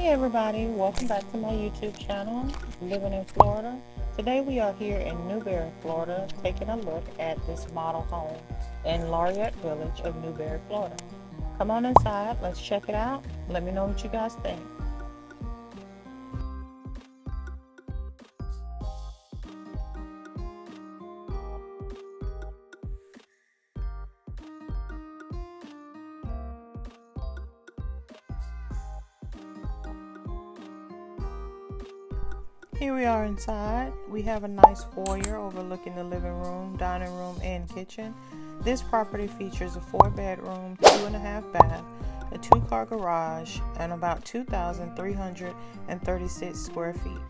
Hey everybody, welcome back to my YouTube channel, Living in Florida. Today we are here in Newberry, Florida, taking a look at this model home in Laureate Village of Newberry, Florida. Come on inside, let's check it out. Let me know what you guys think. Here we are inside. We have a nice foyer overlooking the living room, dining room, and kitchen. This property features a 4-bedroom, 2.5 bath, a 2-car garage, and about 2,336 square feet.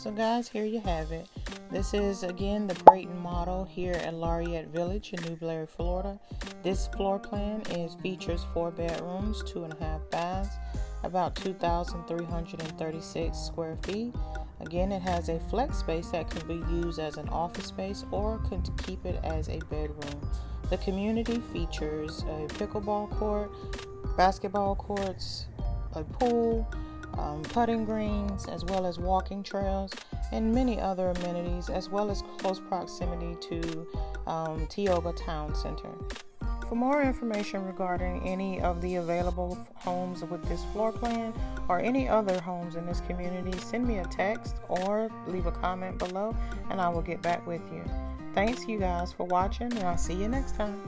So guys, here you have it. This is again the Grayton Model here at Laureate Village in Newberry, Florida. This floor plan features 4 bedrooms, 2.5 baths, about 2,336 square feet. Again, it has a flex space that can be used as an office space or can keep it as a bedroom. The community features a pickleball court, basketball courts, a pool, putting greens, as well as walking trails and many other amenities, as well as close proximity to Tioga Town Center. For more information regarding any of the available homes with this floor plan or any other homes in this community, send me a text or leave a comment below and I will get back with you. Thanks you guys for watching, and I'll see you next time.